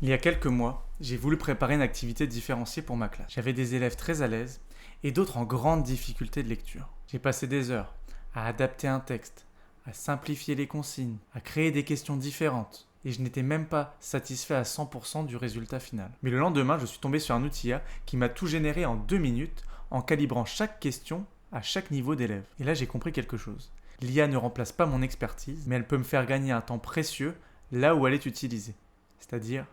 Il y a quelques mois, j'ai voulu préparer une activité différenciée pour ma classe. J'avais des élèves très à l'aise et d'autres en grande difficulté de lecture. J'ai passé des heures à adapter un texte, à simplifier les consignes, à créer des questions différentes. Et je n'étais même pas satisfait à 100% du résultat final. Mais le lendemain, je suis tombé sur un outil IA qui m'a tout généré en 2 minutes en calibrant chaque question à chaque niveau d'élève. Et là, j'ai compris quelque chose. L'IA ne remplace pas mon expertise, mais elle peut me faire gagner un temps précieux là où elle est utilisée. C'est-à-dire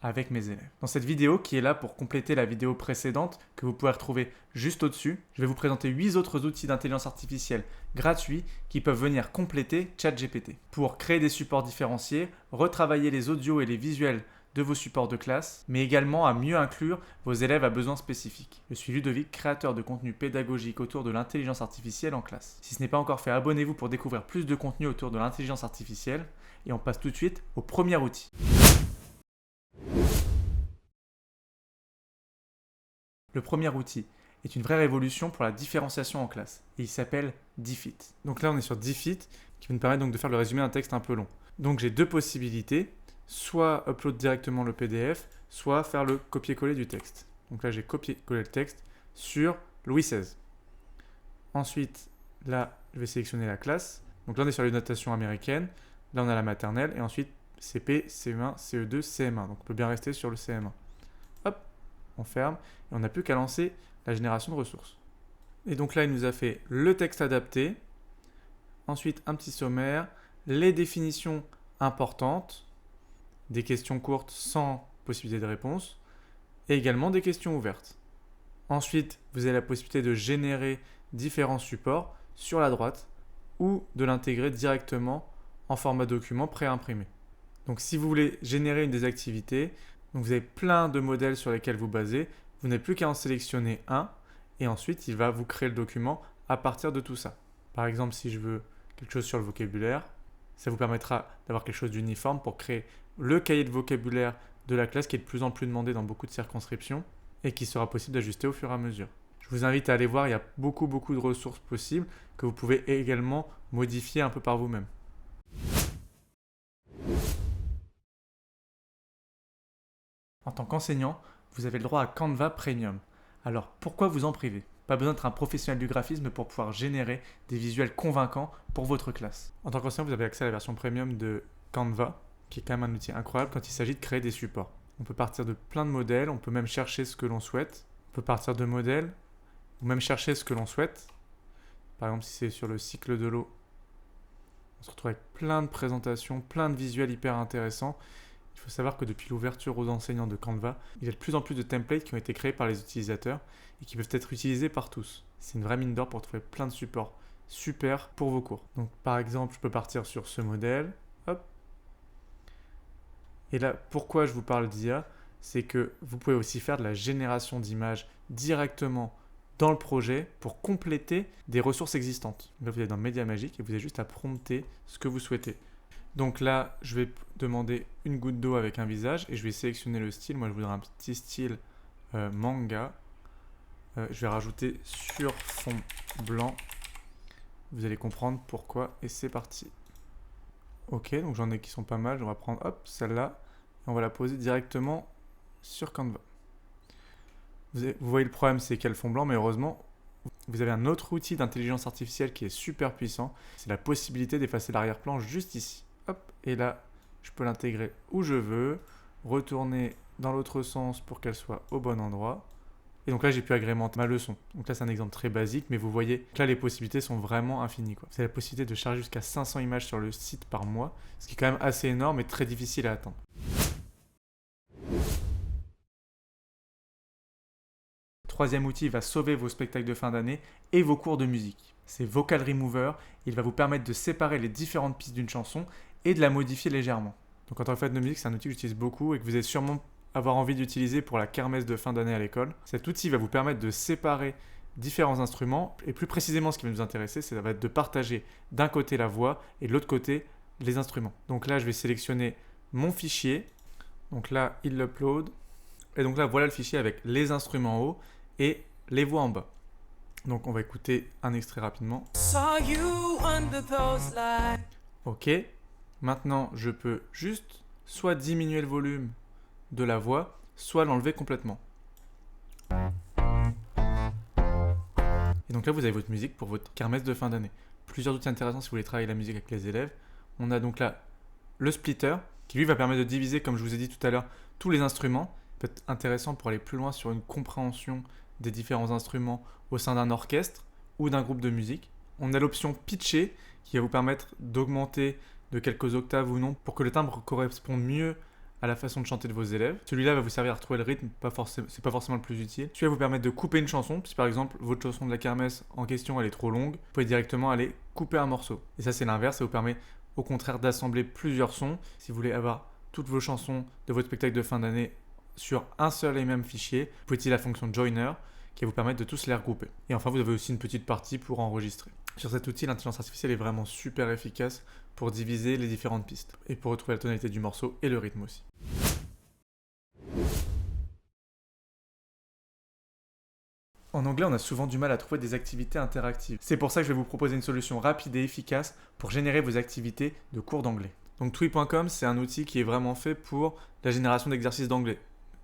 avec mes élèves. Dans cette vidéo qui est là pour compléter la vidéo précédente que vous pouvez retrouver juste au-dessus, je vais vous présenter 8 autres outils d'intelligence artificielle gratuits qui peuvent venir compléter ChatGPT pour créer des supports différenciés, retravailler les audios et les visuels de vos supports de classe, mais également à mieux inclure vos élèves à besoins spécifiques. Je suis Ludovic, créateur de contenu pédagogique autour de l'intelligence artificielle en classe. Si ce n'est pas encore fait, abonnez-vous pour découvrir plus de contenu autour de l'intelligence artificielle et on passe tout de suite au premier outil. Le premier outil est une vraie révolution pour la différenciation en classe et il s'appelle Diffit. Donc là on est sur Diffit qui va nous permettre donc de faire le résumé d'un texte un peu long. Donc j'ai deux possibilités, soit upload directement le PDF, soit faire le copier-coller du texte. Donc là j'ai copié-collé le texte sur Louis XVI. Ensuite là je vais sélectionner la classe. Donc là on est sur les notations américaines, là on a la maternelle et ensuite CP, CE1, CE2, CM1. Donc on peut bien rester sur le CM1. Hop, on ferme et on n'a plus qu'à lancer la génération de ressources. Et donc là, il nous a fait le texte adapté, ensuite un petit sommaire, les définitions importantes, des questions courtes sans possibilité de réponse, et également des questions ouvertes. Ensuite, vous avez la possibilité de générer différents supports sur la droite ou de l'intégrer directement en format document pré-imprimé. Donc si vous voulez générer une des activités, donc vous avez plein de modèles sur lesquels vous basez, vous n'avez plus qu'à en sélectionner un et ensuite il va vous créer le document à partir de tout ça. Par exemple, si je veux quelque chose sur le vocabulaire, ça vous permettra d'avoir quelque chose d'uniforme pour créer le cahier de vocabulaire de la classe qui est de plus en plus demandé dans beaucoup de circonscriptions et qui sera possible d'ajuster au fur et à mesure. Je vous invite à aller voir, il y a beaucoup de ressources possibles que vous pouvez également modifier un peu par vous-même. En tant qu'enseignant, vous avez le droit à Canva Premium. Alors pourquoi vous en priver? Pas besoin d'être un professionnel du graphisme pour pouvoir générer des visuels convaincants pour votre classe. En tant qu'enseignant, vous avez accès à la version premium de Canva, qui est quand même un outil incroyable quand il s'agit de créer des supports. On peut partir de plein de modèles, on peut même chercher ce que l'on souhaite. On peut partir de modèles, ou même chercher ce que l'on souhaite. Par exemple, si c'est sur le cycle de l'eau, on se retrouve avec plein de présentations, plein de visuels hyper intéressants. Il faut savoir que depuis l'ouverture aux enseignants de Canva, il y a de plus en plus de templates qui ont été créés par les utilisateurs et qui peuvent être utilisés par tous. C'est une vraie mine d'or pour trouver plein de supports super pour vos cours. Donc par exemple, je peux partir sur ce modèle. Hop. Et là, pourquoi je vous parle d'IA? C'est que vous pouvez aussi faire de la génération d'images directement dans le projet pour compléter des ressources existantes. Là, vous êtes dans Média Magique et vous avez juste à prompter ce que vous souhaitez. Donc là, je vais demander une goutte d'eau avec un visage et je vais sélectionner le style. Moi, je voudrais un petit style manga. Je vais rajouter sur fond blanc. Vous allez comprendre pourquoi et c'est parti. Ok, donc j'en ai qui sont pas mal. On va prendre celle-là et on va la poser directement sur Canva. Vous voyez le problème, c'est qu'il y a le fond blanc, mais heureusement, vous avez un autre outil d'intelligence artificielle qui est super puissant. C'est la possibilité d'effacer l'arrière-plan juste ici. Hop, et là, je peux l'intégrer où je veux, retourner dans l'autre sens pour qu'elle soit au bon endroit. Et donc là, j'ai pu agrémenter ma leçon. Donc là, c'est un exemple très basique, mais vous voyez que là, les possibilités sont vraiment infinies, quoi. Vous avez la possibilité de charger jusqu'à 500 images sur le site par mois, ce qui est quand même assez énorme et très difficile à atteindre. Troisième outil va sauver vos spectacles de fin d'année et vos cours de musique. C'est Vocal Remover. Il va vous permettre de séparer les différentes pistes d'une chanson et de la modifier légèrement. Donc quand on fait de musique, c'est un outil que j'utilise beaucoup et que vous allez sûrement avoir envie d'utiliser pour la kermesse de fin d'année à l'école. Cet outil va vous permettre de séparer différents instruments et plus précisément ce qui va nous intéresser, ça va être de partager d'un côté la voix et de l'autre côté les instruments. Donc là, je vais sélectionner mon fichier. Donc là, il l'upload. Et donc là, voilà le fichier avec les instruments en haut et les voix en bas. Donc on va écouter un extrait rapidement. Ok, maintenant je peux juste soit diminuer le volume de la voix, soit l'enlever complètement. Et donc là, vous avez votre musique pour votre kermesse de fin d'année. Plusieurs outils intéressants si vous voulez travailler la musique avec les élèves. On a donc là le splitter, qui lui va permettre de diviser, comme je vous ai dit tout à l'heure, tous les instruments. Ça peut être intéressant pour aller plus loin sur une compréhension des différents instruments au sein d'un orchestre ou d'un groupe de musique. On a l'option pitcher, qui va vous permettre d'augmenter de quelques octaves ou non pour que le timbre corresponde mieux à la façon de chanter de vos élèves. Celui-là va vous servir à retrouver le rythme, c'est pas forcément le plus utile. Celui-là va vous permettre de couper une chanson. Si par exemple votre chanson de la kermesse en question elle est trop longue, vous pouvez directement aller couper un morceau. Et ça c'est l'inverse, ça vous permet au contraire d'assembler plusieurs sons. Si vous voulez avoir toutes vos chansons de votre spectacle de fin d'année sur un seul et même fichier, vous pouvez utiliser la fonction joiner qui va vous permettre de tous les regrouper. Et enfin vous avez aussi une petite partie pour enregistrer. Sur cet outil, l'intelligence artificielle est vraiment super efficace pour diviser les différentes pistes et pour retrouver la tonalité du morceau et le rythme aussi. En anglais, on a souvent du mal à trouver des activités interactives. C'est pour ça que je vais vous proposer une solution rapide et efficace pour générer vos activités de cours d'anglais. Donc Twi.com, c'est un outil qui est vraiment fait pour la génération d'exercices d'anglais.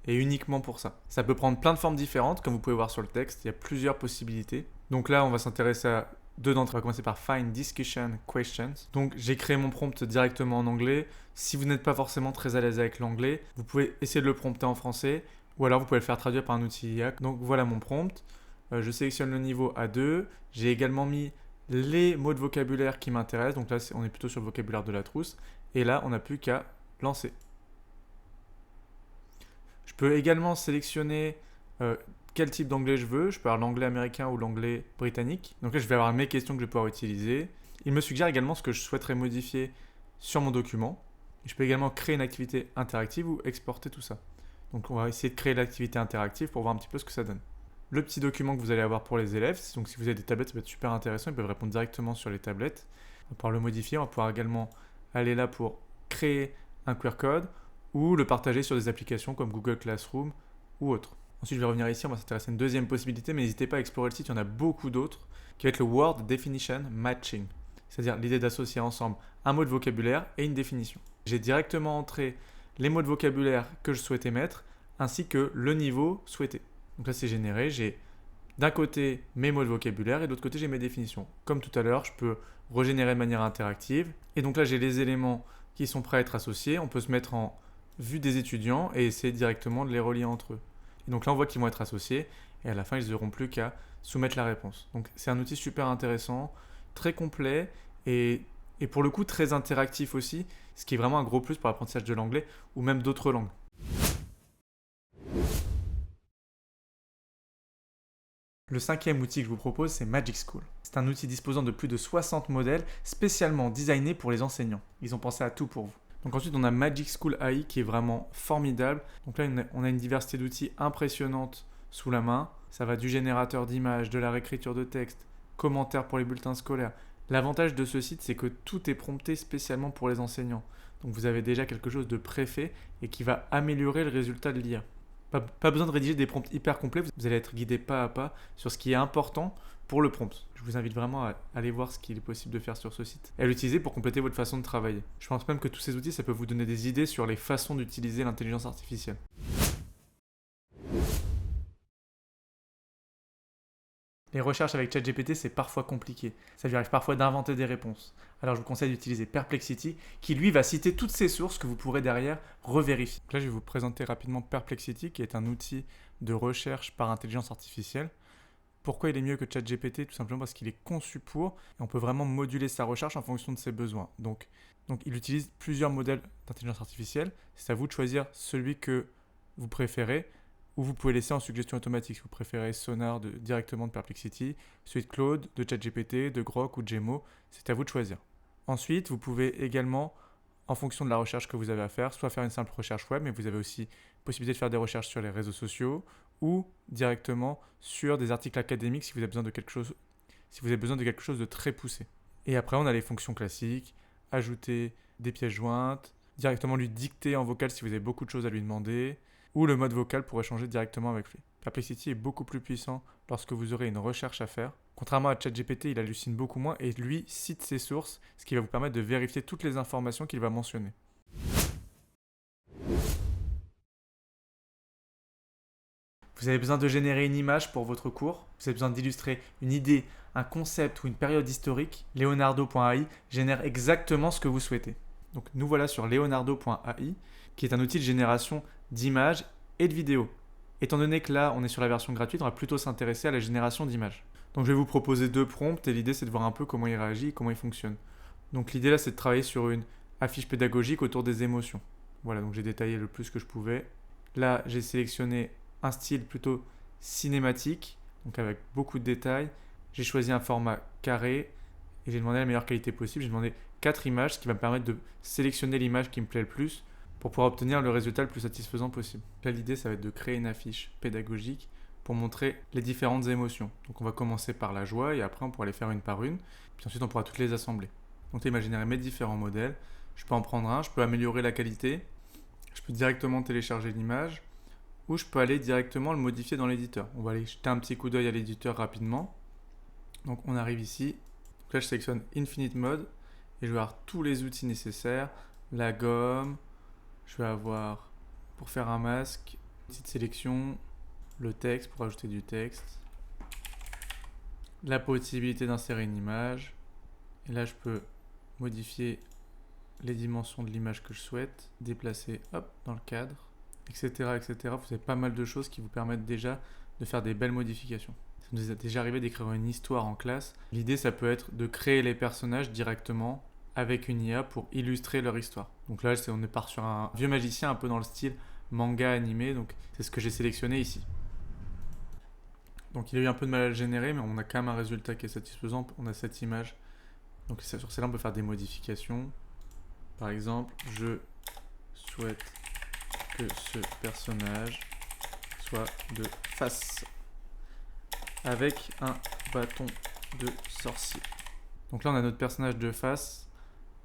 Et uniquement pour ça. Ça peut prendre plein de formes différentes, comme vous pouvez voir sur le texte, il y a plusieurs possibilités. Donc là, on va s'intéresser à deux d'entre elles. On va commencer par Find Discussion Questions. Donc j'ai créé mon prompt directement en anglais. Si vous n'êtes pas forcément très à l'aise avec l'anglais, vous pouvez essayer de le prompter en français, ou alors vous pouvez le faire traduire par un outil IA. Donc voilà mon prompt. Je sélectionne le niveau A2. J'ai également mis les mots de vocabulaire qui m'intéressent. Donc là, on est plutôt sur le vocabulaire de la trousse. Et là, on n'a plus qu'à lancer. Je peux également sélectionner quel type d'anglais je veux. Je peux avoir l'anglais américain ou l'anglais britannique. Donc là, je vais avoir mes questions que je vais pouvoir utiliser. Il me suggère également ce que je souhaiterais modifier sur mon document. Et je peux également créer une activité interactive ou exporter tout ça. Donc on va essayer de créer l'activité interactive pour voir un petit peu ce que ça donne. Le petit document que vous allez avoir pour les élèves, donc si vous avez des tablettes, ça peut être super intéressant. Ils peuvent répondre directement sur les tablettes. On va pouvoir le modifier. On va pouvoir également aller là pour créer un QR code ou le partager sur des applications comme Google Classroom ou autres. Ensuite, je vais revenir ici, on va s'intéresser à une deuxième possibilité, mais n'hésitez pas à explorer le site, il y en a beaucoup d'autres, qui va être le Word Definition Matching, c'est-à-dire l'idée d'associer ensemble un mot de vocabulaire et une définition. J'ai directement entré les mots de vocabulaire que je souhaitais mettre, ainsi que le niveau souhaité. Donc là, c'est généré, j'ai d'un côté mes mots de vocabulaire et de l'autre côté, j'ai mes définitions. Comme tout à l'heure, je peux régénérer de manière interactive. Et donc là, j'ai les éléments qui sont prêts à être associés. On peut se mettre en vue des étudiants et essayer directement de les relier entre eux. Et donc là, on voit qu'ils vont être associés et à la fin, ils n'auront plus qu'à soumettre la réponse. Donc c'est un outil super intéressant, très complet et pour le coup très interactif aussi, ce qui est vraiment un gros plus pour l'apprentissage de l'anglais ou même d'autres langues. Le cinquième outil que je vous propose, c'est Magic School. C'est un outil disposant de plus de 60 modèles spécialement designés pour les enseignants. Ils ont pensé à tout pour vous. Donc ensuite, on a Magic School AI qui est vraiment formidable. Donc là, on a une diversité d'outils impressionnante sous la main. Ça va du générateur d'images, de la réécriture de texte, commentaires pour les bulletins scolaires. L'avantage de ce site, c'est que tout est prompté spécialement pour les enseignants. Donc vous avez déjà quelque chose de préfait et qui va améliorer le résultat de l'IA. Pas besoin de rédiger des prompts hyper complets, vous allez être guidé pas à pas sur ce qui est important pour le prompt. Je vous invite vraiment à aller voir ce qu'il est possible de faire sur ce site et à l'utiliser pour compléter votre façon de travailler. Je pense même que tous ces outils, ça peut vous donner des idées sur les façons d'utiliser l'intelligence artificielle. Les recherches avec ChatGPT, c'est parfois compliqué. Ça lui arrive parfois d'inventer des réponses. Alors je vous conseille d'utiliser Perplexity, qui lui va citer toutes ces sources que vous pourrez derrière revérifier. Donc là, je vais vous présenter rapidement Perplexity, qui est un outil de recherche par intelligence artificielle. Pourquoi il est mieux que ChatGPT? Tout simplement parce qu'il est conçu pour, et on peut vraiment moduler sa recherche en fonction de ses besoins. Donc il utilise plusieurs modèles d'intelligence artificielle. C'est à vous de choisir celui que vous préférez, ou vous pouvez laisser en suggestion automatique si vous préférez Sonar directement de Perplexity, celui de Claude, de ChatGPT, de Grok ou de Gemo, c'est à vous de choisir. Ensuite, vous pouvez également, en fonction de la recherche que vous avez à faire, soit faire une simple recherche web, mais vous avez aussi possibilité de faire des recherches sur les réseaux sociaux ou directement sur des articles académiques si vous avez besoin de quelque chose de très poussé. Et après, on a les fonctions classiques, ajouter des pièces jointes, directement lui dicter en vocal si vous avez beaucoup de choses à lui demander, ou le mode vocal pour échanger directement avec lui. Perplexity est beaucoup plus puissant lorsque vous aurez une recherche à faire. Contrairement à ChatGPT, il hallucine beaucoup moins et lui cite ses sources, ce qui va vous permettre de vérifier toutes les informations qu'il va mentionner. Vous avez besoin de générer une image pour votre cours, vous avez besoin d'illustrer une idée, un concept ou une période historique, Leonardo.ai génère exactement ce que vous souhaitez. Donc nous voilà sur Leonardo.ai, qui est un outil de génération d'images et de vidéos. Étant donné que là, on est sur la version gratuite, on va plutôt s'intéresser à la génération d'images. Donc je vais vous proposer 2 prompts et l'idée c'est de voir un peu comment il réagit et comment il fonctionne. Donc l'idée là c'est de travailler sur une affiche pédagogique autour des émotions. Voilà, donc j'ai détaillé le plus que je pouvais. Là, j'ai sélectionné un style plutôt cinématique, donc avec beaucoup de détails. J'ai choisi un format carré et j'ai demandé la meilleure qualité possible. J'ai demandé 4 images, ce qui va me permettre de sélectionner l'image qui me plaît le plus pour pouvoir obtenir le résultat le plus satisfaisant possible. Là, l'idée, ça va être de créer une affiche pédagogique pour montrer les différentes émotions. Donc, on va commencer par la joie et après, on pourra les faire une par une. Puis ensuite, on pourra toutes les assembler. Donc, là, imaginez mes différents modèles. Je peux en prendre un, je peux améliorer la qualité, je peux directement télécharger l'image ou je peux aller directement le modifier dans l'éditeur. On va aller jeter un petit coup d'œil à l'éditeur rapidement. Donc on arrive ici. Donc là je sélectionne Infinite Mode et je vais avoir tous les outils nécessaires. La gomme, je vais avoir pour faire un masque, petite sélection, le texte pour ajouter du texte, la possibilité d'insérer une image. Et là je peux modifier les dimensions de l'image que je souhaite, déplacer hop, dans le cadre, etc., etc. Vous avez pas mal de choses qui vous permettent déjà de faire des belles modifications. Ça nous est déjà arrivé d'écrire une histoire en classe. L'idée, ça peut être de créer les personnages directement avec une IA pour illustrer leur histoire. Donc là, on part sur un vieux magicien un peu dans le style manga animé, donc c'est ce que j'ai sélectionné ici. Donc il a eu un peu de mal à le générer, mais on a quand même un résultat qui est satisfaisant. On a cette image. Donc sur celle-là, on peut faire des modifications. Par exemple, je souhaite que ce personnage soit de face avec un bâton de sorcier. Donc là, on a notre personnage de face,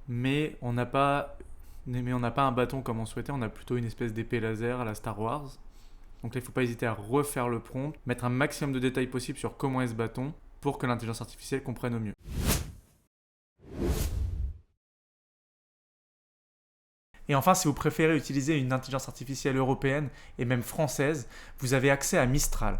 mais on n'a pas un bâton comme on souhaitait, on a plutôt une espèce d'épée laser à la Star Wars. Donc là, il ne faut pas hésiter à refaire le prompt, mettre un maximum de détails possible sur comment est ce bâton pour que l'intelligence artificielle comprenne au mieux. Et enfin, si vous préférez utiliser une intelligence artificielle européenne et même française, vous avez accès à Mistral,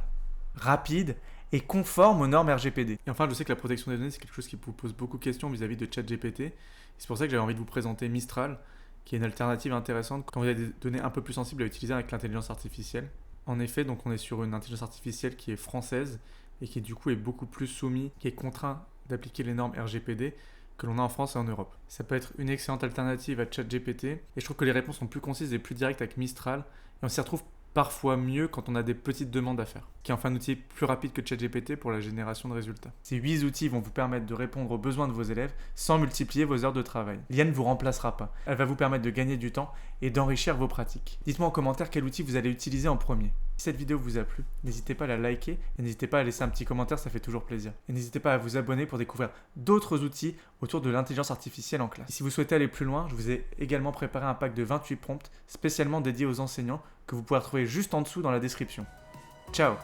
rapide et conforme aux normes RGPD. Et enfin, je sais que la protection des données, c'est quelque chose qui vous pose beaucoup de questions vis-à-vis de ChatGPT. C'est pour ça que j'avais envie de vous présenter Mistral, qui est une alternative intéressante quand vous avez des données un peu plus sensibles à utiliser avec l'intelligence artificielle. En effet, donc on est sur une intelligence artificielle qui est française et qui du coup est beaucoup plus soumise, qui est contraint d'appliquer les normes RGPD que l'on a en France et en Europe. Ça peut être une excellente alternative à ChatGPT et je trouve que les réponses sont plus concises et plus directes avec Mistral et on s'y retrouve parfois mieux quand on a des petites demandes à faire, qui est enfin un outil plus rapide que ChatGPT pour la génération de résultats. Ces 8 outils vont vous permettre de répondre aux besoins de vos élèves sans multiplier vos heures de travail. L'IA ne vous remplacera pas, elle va vous permettre de gagner du temps et d'enrichir vos pratiques. Dites-moi en commentaire quel outil vous allez utiliser en premier. Si cette vidéo vous a plu, n'hésitez pas à la liker et n'hésitez pas à laisser un petit commentaire, ça fait toujours plaisir. Et n'hésitez pas à vous abonner pour découvrir d'autres outils autour de l'intelligence artificielle en classe. Et si vous souhaitez aller plus loin, je vous ai également préparé un pack de 28 prompts spécialement dédiés aux enseignants que vous pouvez retrouver juste en dessous dans la description. Ciao!